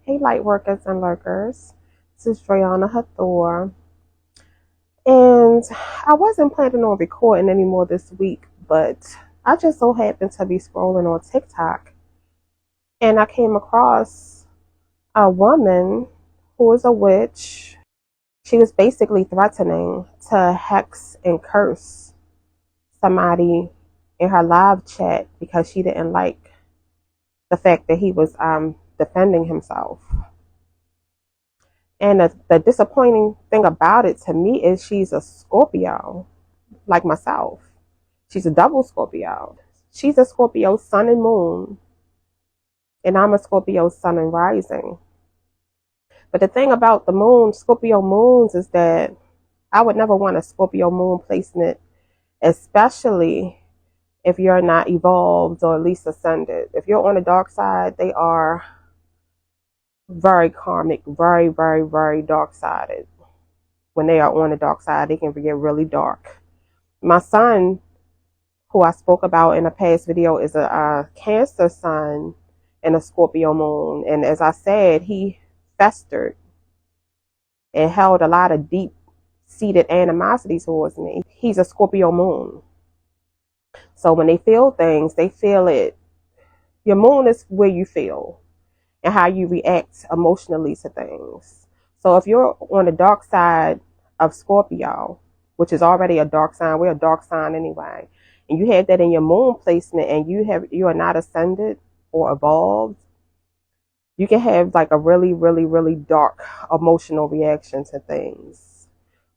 Hey, light workers and lurkers. This is Dreana Hathor. And I wasn't planning on recording anymore this week, but I just so happened to be scrolling on TikTok and I came across a woman who is a witch. She was basically threatening to hex and curse somebody in her live chat because she didn't like the fact that he was defending himself. And the disappointing thing about it to me is she's a Scorpio, like myself. She's a double Scorpio. She's a Scorpio sun and moon, and I'm a Scorpio sun and rising. But the thing about the moon, Scorpio moons, is that I would never want a Scorpio moon placement, especially if you're not evolved or at least ascended. If you're on the dark side, they are very karmic, very, very, very dark-sided. When they are on the dark side, they can get really dark. My son, who I spoke about in a past video, is a Cancer sun and a Scorpio moon. And as I said, he festered and held a lot of deep-seated animosity towards me. He's a Scorpio moon. So when they feel things, they feel it. Your moon is where you feel and how you react emotionally to things. So if you're on the dark side of Scorpio, which is already a dark sign, we're a dark sign anyway, and you have that in your moon placement and you are not ascended or evolved, you can have like a really, really, really dark emotional reaction to things.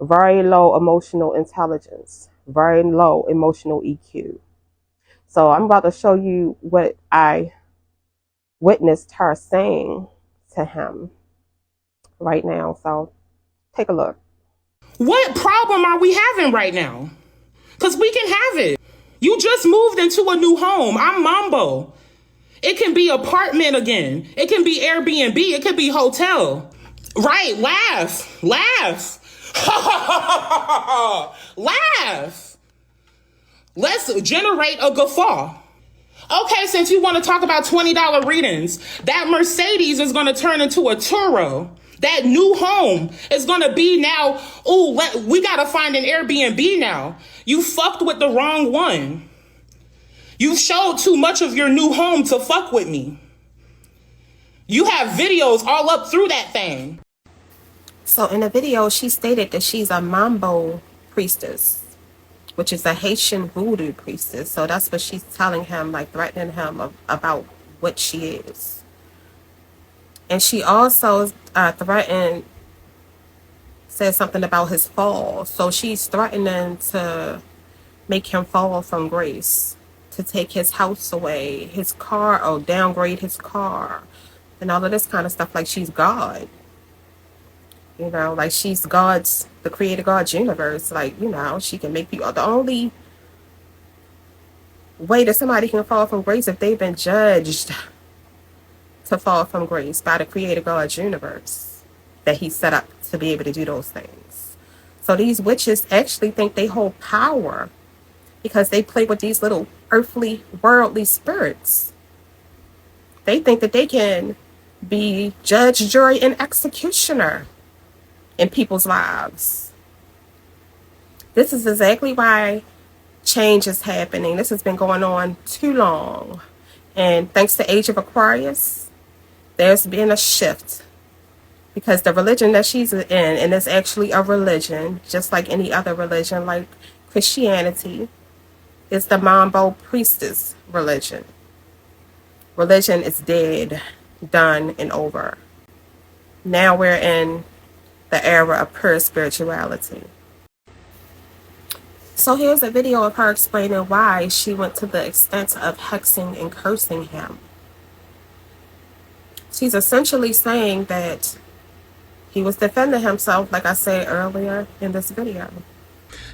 Very low emotional intelligence, very low emotional EQ. So I'm about to show you what I witnessed her saying to him right now. So take a look. What problem are we having right now? Because we can have it. You just moved into a new home. I'm Mambo. It can be apartment again. It can be Airbnb. It could be hotel. Right, laugh. Laugh. Let's generate a guffaw. Okay, since you want to talk about $20 readings, that Mercedes is going to turn into a Turo. That new home is going to be now, we got to find an Airbnb now. You fucked with the wrong one. You showed too much of your new home to fuck with me. You have videos all up through that thing. So in the video, she stated that she's a Mambo priestess, which is a Haitian voodoo priestess. So that's what she's telling him, like threatening him about what she is. And she also said something about his fall. So she's threatening to make him fall from grace, to take his house away, his car, or downgrade his car, and all of this kind of stuff. Like she's God. You know, like she's the creator God's universe. Like, you know, she can make people. The only way that somebody can fall from grace if they've been judged to fall from grace by the creator God's universe that he set up to be able to do those things. So these witches actually think they hold power because they play with these little earthly, worldly spirits. They think that they can be judge, jury, and executioner in people's lives. This is exactly why change is happening. This has been going on too long. And thanks to Age of Aquarius, there's been a shift. Because the religion that she's in, and it's actually a religion, just like any other religion, like Christianity, is the Mambo Priestess religion. Religion is dead, done, and over. Now we're in the era of pure spirituality. So here's a video of her explaining why she went to the extent of hexing and cursing him. She's essentially saying that he was defending himself, like I said earlier in this video.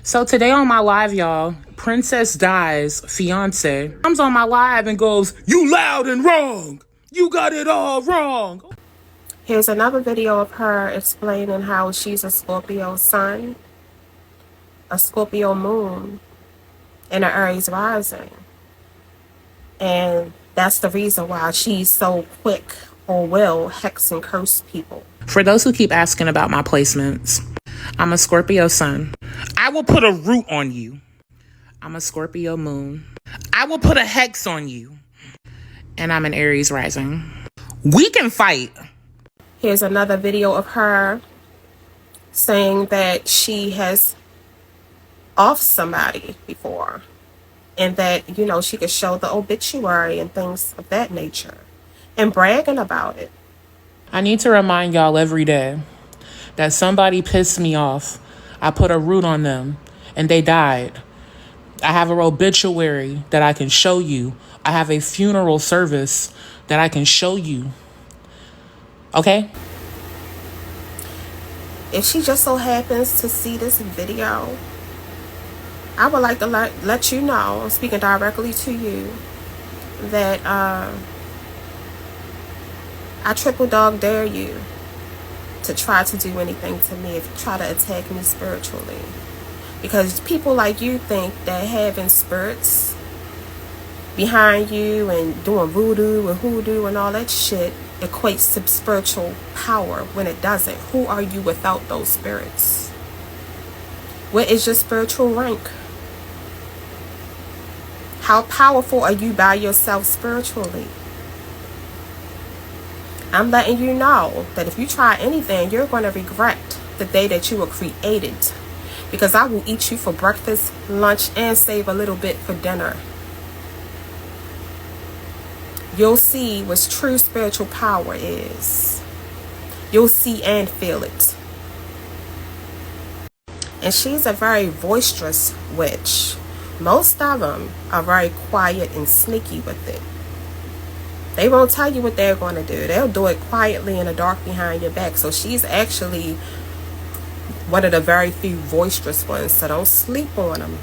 So today on my live, y'all, Princess Di's fiance comes on my live and goes, "You loud and wrong. You got it all wrong." Here's another video of her explaining how she's a Scorpio sun, a Scorpio moon, and an Aries rising. And that's the reason why she's so quick or will hex and curse people. For those who keep asking about my placements, I'm a Scorpio sun. I will put a root on you. I'm a Scorpio moon. I will put a hex on you. And I'm an Aries rising. We can fight. Here's another video of her saying that she has offed somebody before. And that, you know, she could show the obituary and things of that nature. And bragging about it. I need to remind y'all every day that somebody pissed me off. I put a root on them and they died. I have an obituary that I can show you. I have a funeral service that I can show you. Okay? If she just so happens to see this video, I would like to let you know, I'm speaking directly to you, that I triple dog dare you to try to do anything to me if you try to attack me spiritually. Because people like you think that having spirits behind you and doing voodoo and hoodoo and all that shit equates to spiritual power when it doesn't. Who are you without those spirits? What is your spiritual rank? How powerful are you by yourself spiritually? I'm letting you know that if you try anything, you're going to regret the day that you were created. Because I will eat you for breakfast, lunch, and save a little bit for dinner. You'll see what true spiritual power is. You'll see and feel it. And she's a very boisterous witch. Most of them are very quiet and sneaky with it. They won't tell you what they're going to do. They'll do it quietly in the dark behind your back. So she's actually one of the very few boisterous ones. So don't sleep on them.